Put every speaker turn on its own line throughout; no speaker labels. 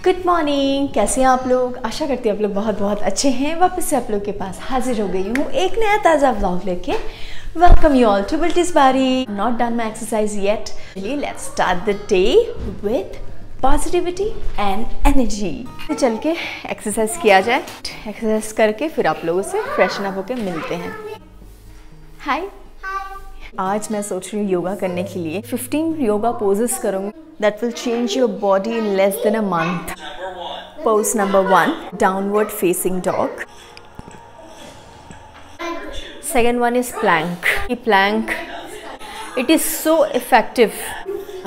Good morning, कैसे हैं आप लोग। आशा करती हूँ आप लोग बहुत बहुत अच्छे हैं। वापस से आप लोग के पास हाजिर हो गई हूँ एक नया ताज़ा व्लॉग लेके। वेलकम यू ऑल टू बिल्टिस बारी। Not done my exercise yet. Let's start the day with positivity and energy. चल के एक्सरसाइज किया जाए। एक्सरसाइज करके फिर आप लोगों से फ्रेशन अप होकर मिलते हैं। हाय, आज मैं सोच रही हूँ योगा करने के लिए 15 योगा पोजेस करूँगी that will change your body in less than a month. Pose number 1, downward facing dog. Second one is plank. Plank, it is so effective.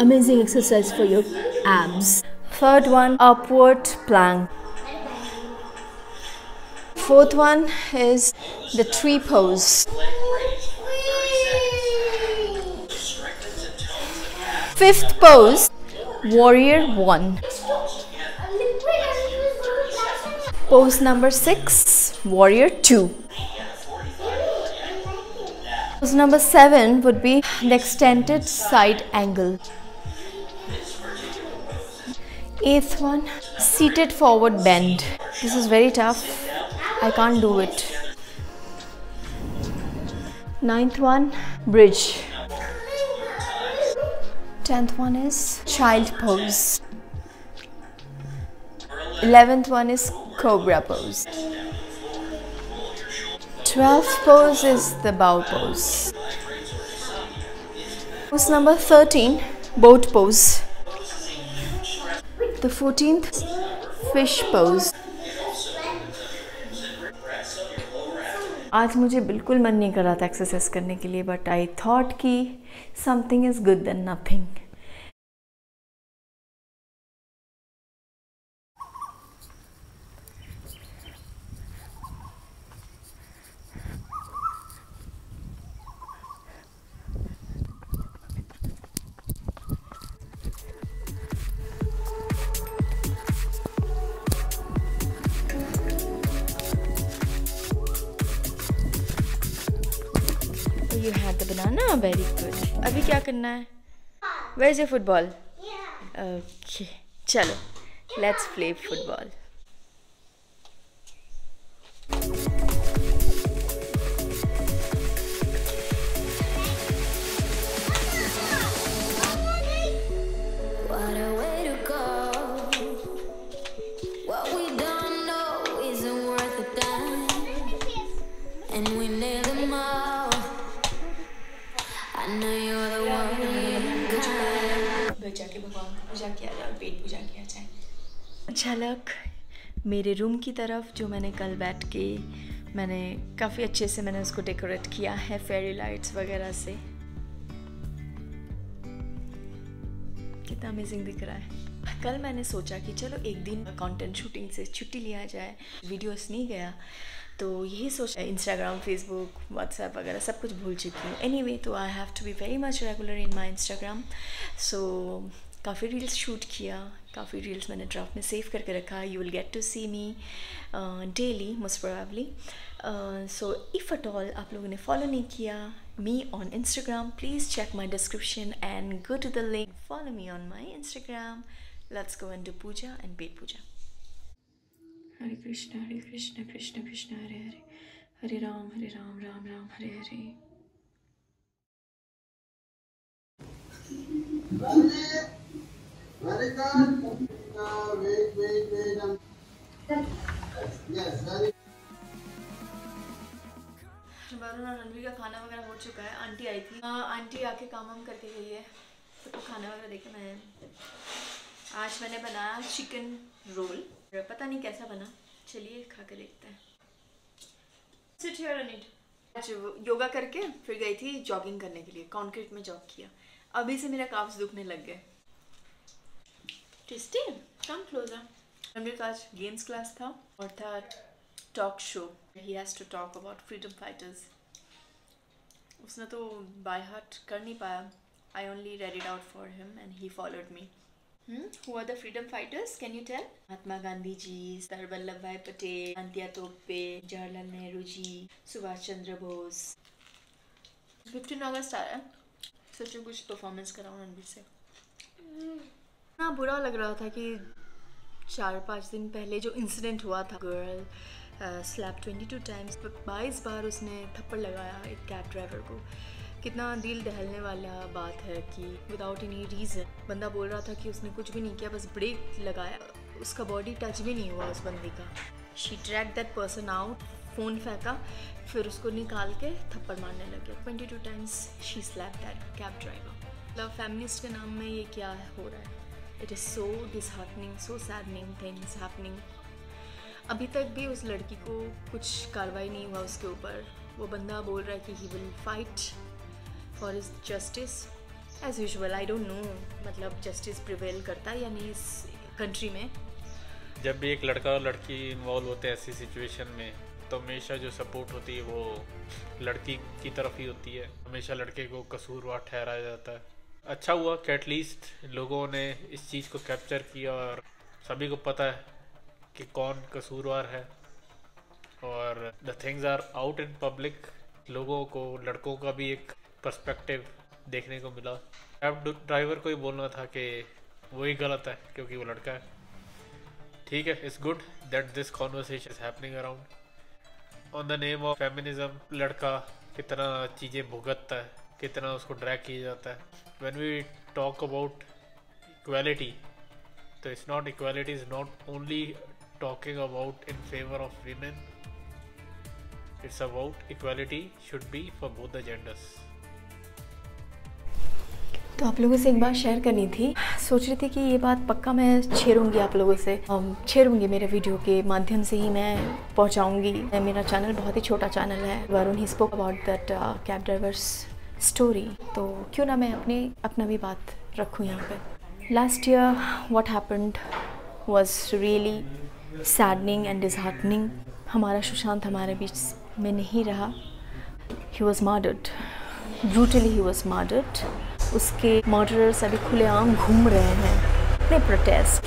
Amazing exercise for your abs. Third one, upward plank. Fourth one is the tree pose. Fifth pose, warrior 1. Pose number 6, warrior 2. Pose number 7 would be the extended side angle. Eighth one, seated forward bend. This is very tough. I can't do it. Ninth one, bridge. 10th one is child pose. 11th one is cobra pose. 12th pose is the bow pose. Pose number 13, boat pose. The 14th, fish pose. आज मुझे बिल्कुल मन नहीं कर रहा था exercise करने के लिए, बट आई थॉट कि something is good then nothing. You had the banana, very good. अभी क्या करना है? Where's your football? Okay, चलो, let's play football.
What a way to go. What we don't know isn't worth a dime. And we nail them all. I know you're the one.
जाके भगवान की पूजा किया जाए, पेट पूजा किया जाए। झलक मेरे रूम की तरफ, जो मैंने कल बैठ के मैंने काफ़ी अच्छे से मैंने उसको डेकोरेट किया है फेरी लाइट्स वगैरह से। कितना अमेजिंग दिख रहा है। कल मैंने सोचा कि चलो एक दिन कंटेंट शूटिंग से छुट्टी लिया जाए, वीडियोस नहीं गया, तो यही सोच इंस्टाग्राम, फेसबुक, व्हाट्सएप वगैरह सब कुछ भूल चुकी हूँ। एनीवे, तो I have to be very much regular in my Instagram. So काफ़ी रील्स शूट किया, काफ़ी रील्स मैंने ड्राफ्ट में सेव करके रखा। You will get to see me daily most probably. So if at all आप लोगों ने फॉलो नहीं किया me on Instagram, please check my description and go to the link, follow me on my Instagram. Let's go and do puja and पेट पूजा। हरे कृष्ण कृष्ण कृष्ण हरे हरे, हरे राम राम राम हरे हरे। वरुण और रणवीर का खाना वगैरह हो चुका है। आंटी आई थी, आंटी आके काम वाम करके गई है, तो खाना वगैरह देखे मैं। आज मैंने बनाया चिकन रोल, पता नहीं कैसा बना, चलिए खा के देखते हैं। Sit here and eat. आज योगा करके फिर गई थी जॉगिंग करने के लिए, कंक्रीट में जॉग किया। अभी से मेरा काफ्स दुखने लग गए। Tasty, come closer. रणवीर का आज गेम्स क्लास था और था talk show. He has to talk about freedom fighters. उसने तो बाय हार्ट कर नहीं पाया। I only read it out for him and he followed me. Who are the freedom fighters? Can you tell? Mahatma Gandhi ji, Sardar Vallabhbhai Patel, अंतिया तोपे, जवाहरलाल नेहरू जी, सुभाष चंद्र बोस। 15 अगस्त आ रहा है, सोचो कुछ परफॉर्मेंस कराऊँ रणवीर से। हाँ, बुरा लग रहा था कि 4-5 दिन पहले जो इंसिडेंट हुआ था, गर्ल स्लैप 22 टाइम्स, 22 बार उसने थप्पड़ लगाया एक कैब ड्राइवर को। कितना दिल दहलने वाला बात है कि विदाउट एनी रीज़न बंदा बोल रहा था कि उसने कुछ भी नहीं किया, बस ब्रेक लगाया, उसका बॉडी टच भी नहीं हुआ उस बंदी का। She drag that person out, phone फेंका, फिर उसको निकाल के थप्पड़ मारने लगे। 22 times she slap that cab driver. मतलब फेमिनिस्ट के नाम में ये क्या हो रहा है? It is so disheartening, so saddening things happening. अभी तक भी उस लड़की को कुछ कार्रवाई नहीं हुआ उसके ऊपर। वो बंदा बोल रहा है कि he will fight for his justice as usual. I don't know मतलब जस्टिस प्रिवेल करता है या नहीं इस कंट्री में।
जब भी एक लड़का और लड़की इन्वॉल्व होते हैं ऐसी सिचुएशन में, तो हमेशा जो सपोर्ट होती है वो लड़की की तरफ ही होती है। हमेशा लड़के को कसूरवार ठहराया जाता है। अच्छा हुआ कि एटलीस्ट लोगों ने इस चीज़ को कैप्चर किया और सभी को पता है कि कौन कसूरवार है, और the things are out in public. लोगों को, लड़कों का भी एक पर्सपेक्टिव देखने को मिला। कैब ड्राइवर को ही बोलना था कि वही गलत है क्योंकि वो लड़का है। ठीक है, it's good that this conversation is happening around on the name of feminism. लड़का कितना चीज़ें भुगतता है, कितना उसको ड्रैग किया जाता है। When we talk about equality, तो it's not, equality is not only talking about in favour of women, it's about equality should be for both the genders.
तो आप लोगों से एक बात शेयर करनी थी। सोच रही थी कि ये बात पक्का मैं छेड़ूंगी आप लोगों से, छेड़ूंगी मेरे वीडियो के माध्यम से ही मैं पहुंचाऊंगी। मेरा चैनल बहुत ही छोटा चैनल है। Varun he spoke about that cab drivers story, तो क्यों ना मैं अपना भी बात रखूं यहाँ पे। Last year what happened was really saddening and disheartening. हमारा सुशांत हमारे बीच में नहीं रहा। He was murdered, brutally he was murdered. उसके मर्डरर्स अभी खुलेआम घूम रहे हैं। कितने प्रोटेस्ट,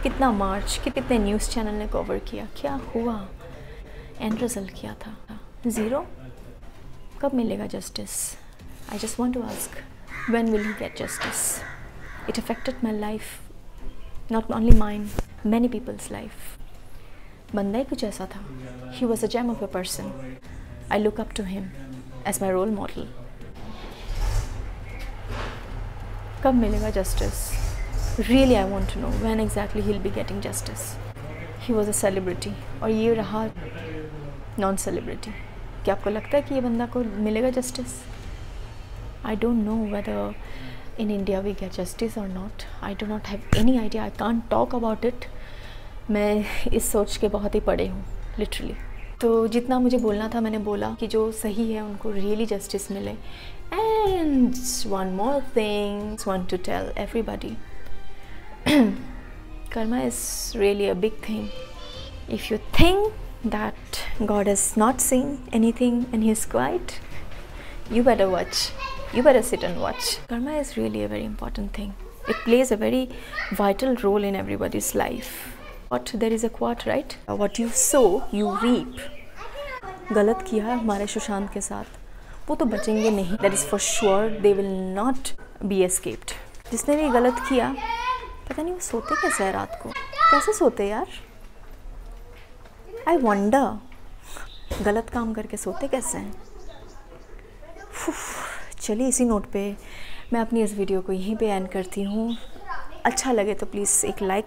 कितना मार्च, कितने न्यूज़ चैनल ने कवर किया। क्या हुआ? एंड रिजल्ट क्या था? ज़ीरो। कब मिलेगा justice? I just want to ask, when will he get justice? It affected my life, not only mine, many peoples life. बंदा ही कुछ ऐसा था। He was a gem of a person. I look up to him as my role model. कब मिलेगा justice? Really I want to know when exactly he will be getting justice. He was a celebrity और ये रहा non celebrity. क्या आपको लगता है कि ये बंदा को मिलेगा justice? I don't know whether in India we get justice और not. I do not have any idea. I can't talk about it. मैं इस सोच के बहुत ही पड़े हूँ लिटरली। तो जितना मुझे बोलना था मैंने बोला कि जो सही है उनको रियली जस्टिस मिले। And one more thing I want to tell everybody. Karma is really a big thing. If you think that God has not seen anything and He is quiet, you better watch. You better sit and watch. Karma is really a very important thing. It plays a very vital role in everybody's life. But there is a quote, right? What you sow, you reap. गलत किया हमारे सुशांत के साथ, वो तो बचेंगे नहीं। That is for sure, they will not be escaped. जिसने भी गलत किया, पता नहीं वो सोते कैसे है रात को, कैसे सोते यार? आई वंडर गलत काम करके सोते कैसे हैं। चलिए इसी नोट पे मैं अपनी इस वीडियो को यहीं पे एंड करती हूँ। अच्छा लगे तो प्लीज़ एक लाइक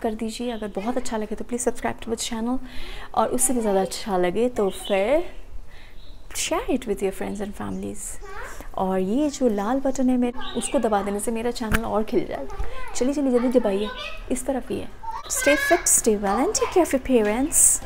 कर दीजिए। अगर बहुत अच्छा लगे तो please subscribe to this channel, और उससे भी ज़्यादा अच्छा लगे तो फिर share it with your friends and families. और ये जो लाल बटन है मेरे, उसको दबा देने से मेरा चैनल और खिल जाएगा। चलिए जल्दी दबाइए, इस तरफ ही है। Stay fit, stay well and take care of your parents.